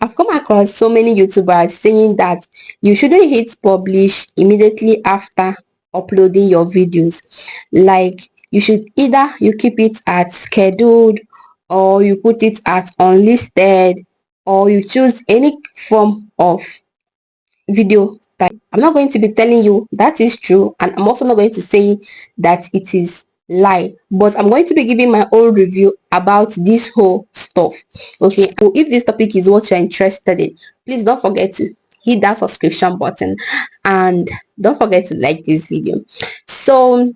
I've come across so many YouTubers saying that you shouldn't hit publish immediately after uploading your videos. Like you should either you keep it at scheduled, or you put it at unlisted, or you choose any form of video type. I'm not going to be telling you that is true, and I'm also not going to say that it is lie, but I'm going to be giving my own review about this whole stuff. Okay, so if this topic is what you're interested in, please don't forget to hit that subscription button, and don't forget to like this video. So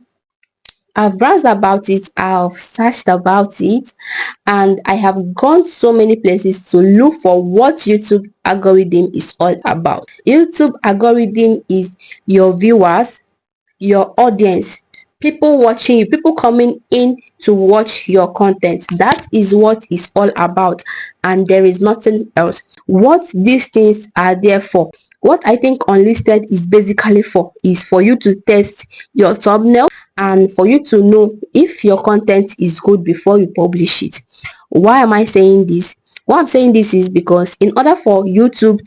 I've browsed about it, I've searched about it, and I have gone so many places to look for what YouTube algorithm is all about. YouTube algorithm is your viewers, your audience, people watching you, people coming in to watch your content. That is what it's all about, and there is nothing else. What these things are there for, what I think unlisted is basically for, is for you to test your thumbnail and for you to know if your content is good before you publish it. Why am I saying this? Why I'm saying this is because in order for you to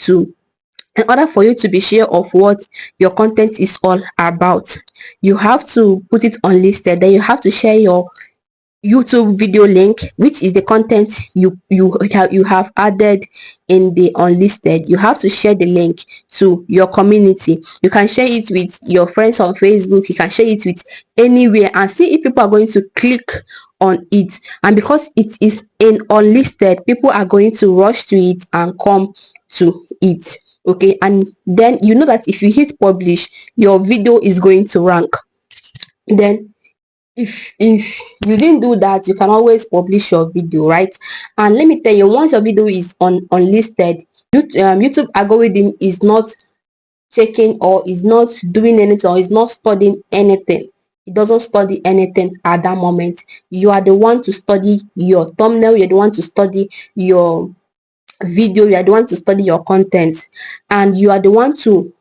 be sure of what your content is all about, you have to put it unlisted. Then you have to share your YouTube video link, which is the content you have added in the unlisted. You have to share the link to your community. You can share it with your friends on Facebook. You can share it with anywhere and see if people are going to click on it. And because it is in unlisted, people are going to rush to it and come to it. Okay, and then you know that if you hit publish, your video is going to rank. Then if you didn't do that, you can always publish your video, right? And let me tell you, once your video is on unlisted, YouTube algorithm is not checking or is not doing anything or is not studying anything. It doesn't study anything at that moment. You are the one to study your thumbnail, you're the one to study your video, you are the one to study your content, and you are the one to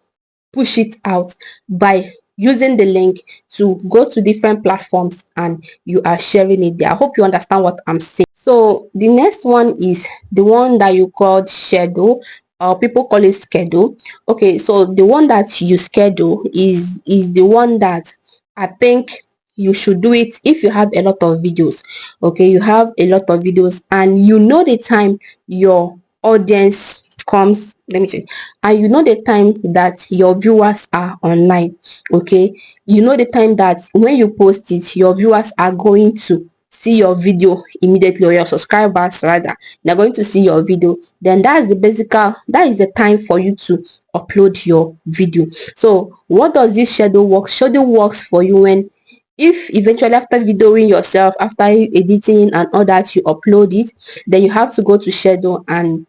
push it out by using the link to go to different platforms, and you are sharing it there. I hope you understand what I'm saying. So the next one is the one that you called schedule, or people call it schedule. Okay, so the one that you schedule is the one that I think you should do it if you have a lot of videos. Okay, you have a lot of videos and you know the time your audience comes, let me check, and you know the time that your viewers are online. Okay, you know the time that when you post it, your viewers are going to see your video immediately, or your subscribers rather, they're going to see your video. Then that is the time for you to upload your video. So what does this schedule work? Schedule works for you when, if eventually after videoing yourself, after editing and all that, you upload it, then you have to go to schedule and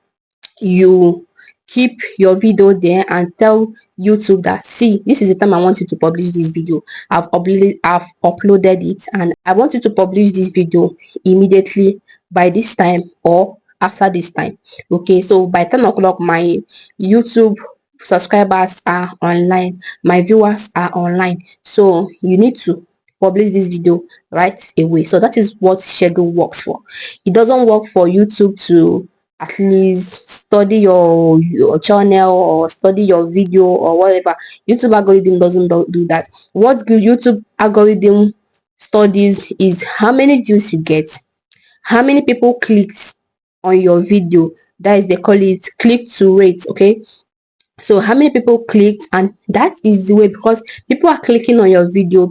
you keep your video there and tell YouTube that, see, this is the time I want you to publish this video. I've uploaded it and I want you to publish this video immediately by this time or after this time. Okay, so by 10 o'clock my YouTube subscribers are online, my viewers are online, so you need to publish this video right away. So that is what schedule works for. It doesn't work for YouTube to at least study your channel or study your video or whatever. YouTube algorithm doesn't do that. What YouTube algorithm studies is how many views you get, how many people clicked on your video. That is, they call it click to rate. Okay, so how many people clicked, and that is the way, because people are clicking on your video,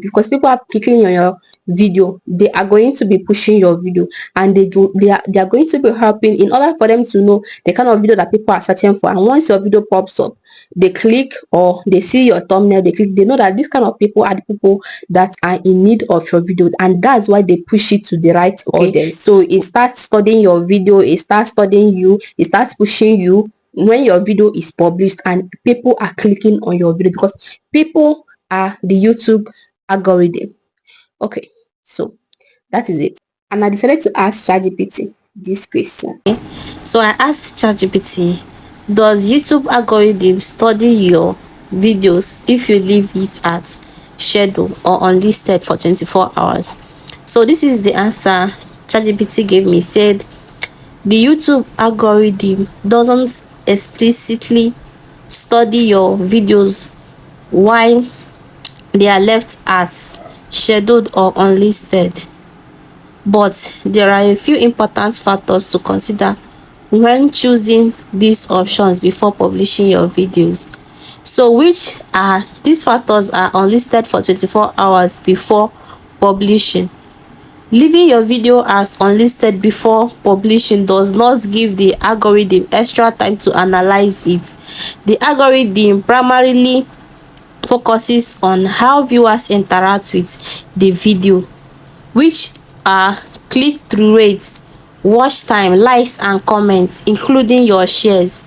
they are going to be pushing your video, and they are going to be helping in order for them to know the kind of video that people are searching for. And once your video pops up, they click, or they see your thumbnail, they click, they know that this kind of people are the people that are in need of your video, and that's why they push it to the right audience. So it starts studying your video, it starts studying you, it starts pushing you when your video is published and people are clicking on your video, because people are the YouTube algorithm. Okay, so that is it. And I decided to ask ChatGPT this question. So I asked ChatGPT, does YouTube algorithm study your videos if you leave it at schedule or unlisted for 24 hours? So this is the answer ChatGPT gave me. Said The YouTube algorithm doesn't explicitly study your videos while they are left as scheduled or unlisted, but there are a few important factors to consider when choosing these options before publishing your videos. So which are these factors? Are unlisted for 24 hours before publishing. Leaving your video as unlisted before publishing does not give the algorithm extra time to analyze it. The algorithm primarily focuses on how viewers interact with the video, which are click-through rates, watch time, likes and comments, including your shares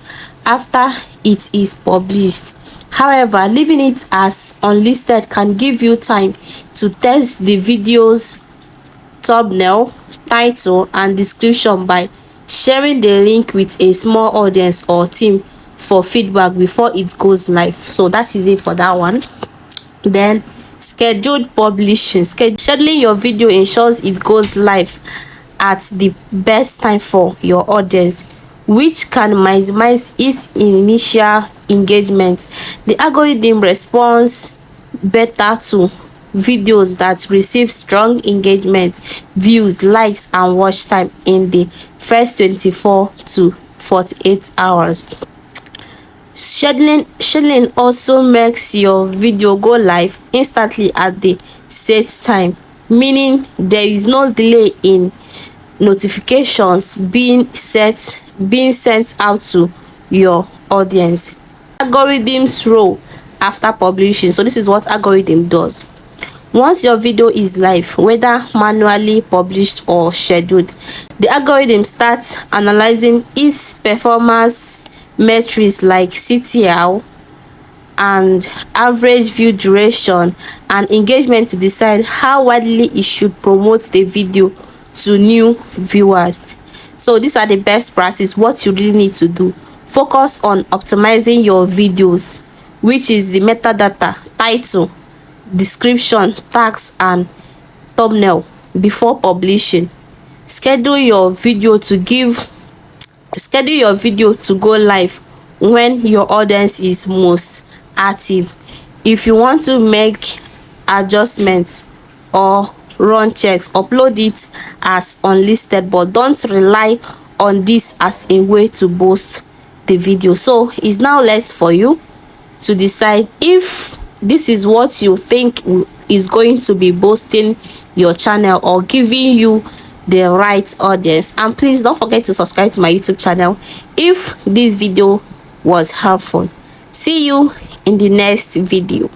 after it is published. However, leaving it as unlisted can give you time to test the video's thumbnail, title and description by sharing the link with a small audience or team for feedback before it goes live. So that is it for that one. Then scheduled publishing. Scheduling your video ensures it goes live at the best time for your audience, which can maximize its initial engagement. The algorithm responds better to videos that receive strong engagement, views, likes and watch time in the first 24 to 48 hours. Scheduling also makes your video go live instantly at the set time, meaning there is no delay in notifications being sent out to your audience. Algorithm's role after publishing. So this is what algorithm does. Once your video is live, whether manually published or scheduled, the algorithm starts analyzing its performance metrics like CTR and average view duration and engagement to decide how widely it should promote the video to new viewers. So these are the best practice. What you really need to do: focus on optimizing your videos, which is the metadata, title, description, tags and thumbnail before publishing. Schedule your video to go live when your audience is most active. If you want to make adjustments or run checks, upload it as unlisted, but don't rely on this as a way to boost the video. So it's now left for you to decide if this is what you think is going to be boosting your channel or giving you the right audience. And please don't forget to subscribe to my YouTube channel if this video was helpful. See you in the next video.